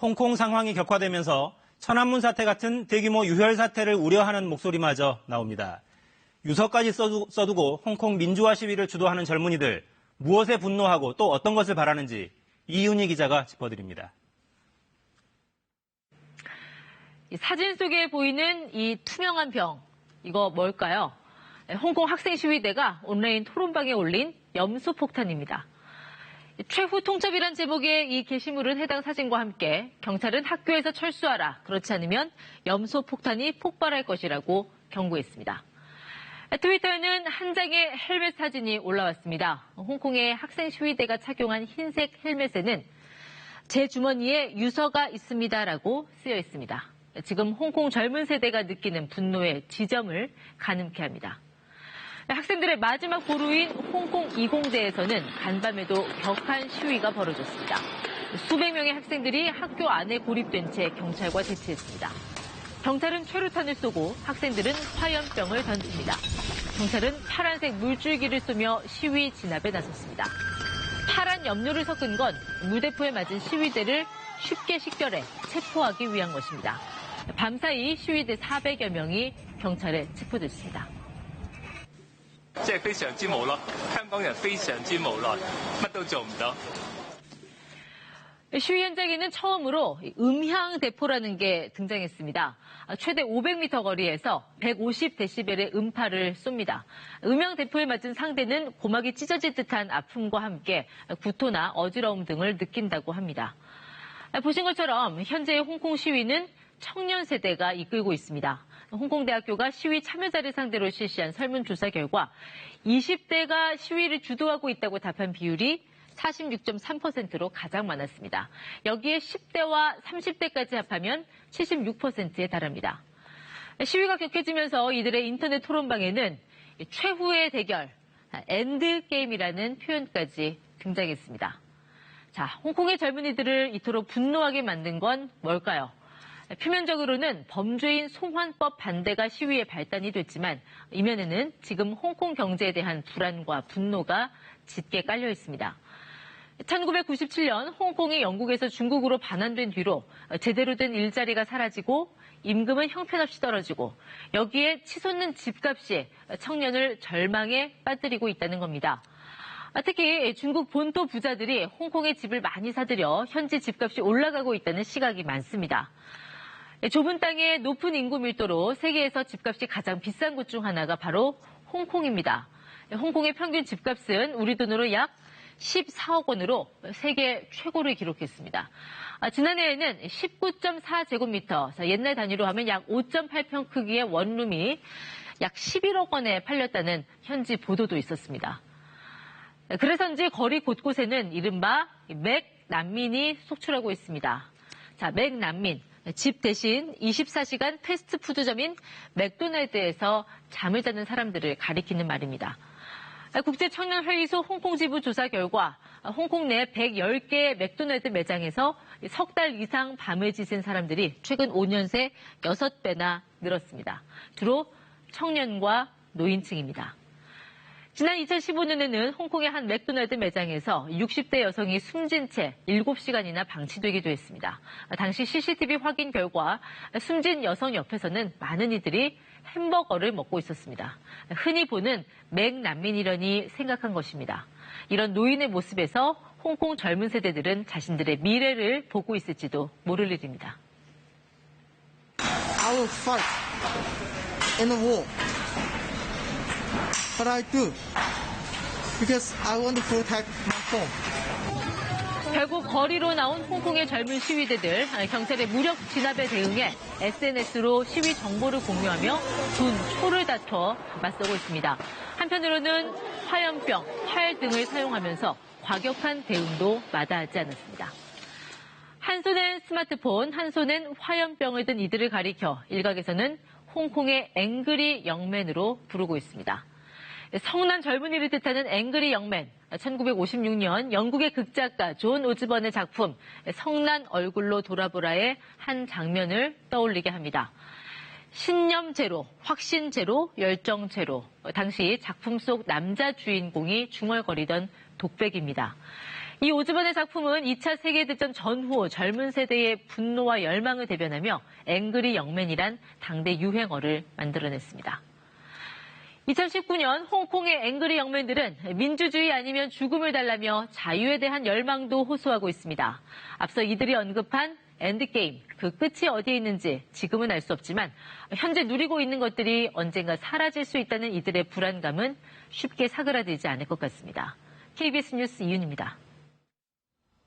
홍콩 상황이 격화되면서 천안문 사태 같은 대규모 유혈 사태를 우려하는 목소리마저 나옵니다. 유서까지 써두고 홍콩 민주화 시위를 주도하는 젊은이들, 무엇에 분노하고 또 어떤 것을 바라는지 이윤희 기자가 짚어드립니다. 사진 속에 보이는 이 투명한 병, 이거 뭘까요? 홍콩 학생 시위대가 온라인 토론방에 올린 염소 폭탄입니다. 최후 통첩이란 제목의 이 게시물은 해당 사진과 함께 경찰은 학교에서 철수하라, 그렇지 않으면 염소 폭탄이 폭발할 것이라고 경고했습니다. 트위터에는 한 장의 헬멧 사진이 올라왔습니다. 홍콩의 학생 시위대가 착용한 흰색 헬멧에는 제 주머니에 유서가 있습니다라고 쓰여 있습니다. 지금 홍콩 젊은 세대가 느끼는 분노의 지점을 가늠케 합니다. 학생들의 마지막 보루인 홍콩 이공대에서는 간밤에도 격한 시위가 벌어졌습니다. 수백 명의 학생들이 학교 안에 고립된 채 경찰과 대치했습니다. 경찰은 최루탄을 쏘고 학생들은 화염병을 던집니다. 경찰은 파란색 물줄기를 쏘며 시위 진압에 나섰습니다. 파란 염료를 섞은 건 물대포에 맞은 시위대를 쉽게 식별해 체포하기 위한 것입니다. 밤사이 시위대 400여 명이 경찰에 체포됐습니다. 即係非常之無奈，香港人非常之無奈，乜都做唔到。 시위 현장에는 처음으로 음향 대포라는 게 등장했습니다. 최대 500m 거리에서 150데시벨의 음파를 쏩니다. 음향 대포에 맞은 상대는 고막이 찢어질 듯한 아픔과 함께 구토나 어지러움 등을 느낀다고 합니다. 보신 것처럼 현재의 홍콩 시위는 청년 세대가 이끌고 있습니다. 홍콩대학교가 시위 참여자를 상대로 실시한 설문조사 결과 20대가 시위를 주도하고 있다고 답한 비율이 46.3%로 가장 많았습니다. 여기에 10대와 30대까지 합하면 76%에 달합니다. 시위가 격해지면서 이들의 인터넷 토론방에는 최후의 대결, 엔드게임이라는 표현까지 등장했습니다. 자, 홍콩의 젊은이들을 이토록 분노하게 만든 건 뭘까요? 표면적으로는 범죄인 송환법 반대가 시위의 발단이 됐지만 이면에는 지금 홍콩 경제에 대한 불안과 분노가 짙게 깔려 있습니다. 1997년 홍콩이 영국에서 중국으로 반환된 뒤로 제대로 된 일자리가 사라지고 임금은 형편없이 떨어지고 여기에 치솟는 집값이 청년을 절망에 빠뜨리고 있다는 겁니다. 특히 중국 본토 부자들이 홍콩의 집을 많이 사들여 현지 집값이 올라가고 있다는 시각이 많습니다. 좁은 땅에 높은 인구 밀도로 세계에서 집값이 가장 비싼 곳 중 하나가 바로 홍콩입니다. 홍콩의 평균 집값은 우리 돈으로 약 14억 원으로 세계 최고를 기록했습니다. 지난해에는 19.4제곱미터, 옛날 단위로 하면 약 5.8평 크기의 원룸이 약 11억 원에 팔렸다는 현지 보도도 있었습니다. 그래서인지 거리 곳곳에는 이른바 맥난민이 속출하고 있습니다. 자, 맥난민. 집 대신 24시간 패스트푸드점인 맥도날드에서 잠을 자는 사람들을 가리키는 말입니다. 국제청년회의소 홍콩지부 조사 결과 홍콩 내 110개의 맥도날드 매장에서 석 달 이상 밤을 지샌 사람들이 최근 5년 새 6배나 늘었습니다. 주로 청년과 노인층입니다. 지난 2015년에는 홍콩의 한 맥도날드 매장에서 60대 여성이 숨진 채 7시간이나 방치되기도 했습니다. 당시 CCTV 확인 결과 숨진 여성 옆에서는 많은 이들이 햄버거를 먹고 있었습니다. 흔히 보는 맥난민이려니 생각한 것입니다. 이런 노인의 모습에서 홍콩 젊은 세대들은 자신들의 미래를 보고 있을지도 모를 일입니다. I will fight in a war. But I do because I want to protect my home. 결국 거리로 나온 홍콩의 젊은 시위대들, 경찰의 무력 진압에 대응해 SNS로 시위 정보를 공유하며 초를 다퉈 맞서고 있습니다. 한편으로는 화염병, 활 등을 사용하면서 과격한 대응도 마다하지 않았습니다. 한 손엔 스마트폰, 한 손엔 화염병을 든 이들을 가리켜 일각에서는 홍콩의 앵그리 영맨으로 부르고 있습니다. 성난 젊은이를 뜻하는 앵그리 영맨, 1956년 영국의 극작가 존 오즈번의 작품 성난 얼굴로 돌아보라의 한 장면을 떠올리게 합니다. 신념 제로, 확신 제로, 열정 제로. 당시 작품 속 남자 주인공이 중얼거리던 독백입니다. 이 오즈본의 작품은 2차 세계대전 전후 젊은 세대의 분노와 열망을 대변하며 앵그리 영맨이란 당대 유행어를 만들어냈습니다. 2019년 홍콩의 앵그리 영맨들은 민주주의 아니면 죽음을 달라며 자유에 대한 열망도 호소하고 있습니다. 앞서 이들이 언급한 엔드게임, 그 끝이 어디에 있는지 지금은 알 수 없지만 현재 누리고 있는 것들이 언젠가 사라질 수 있다는 이들의 불안감은 쉽게 사그라들지 않을 것 같습니다. KBS 뉴스 이윤입니다.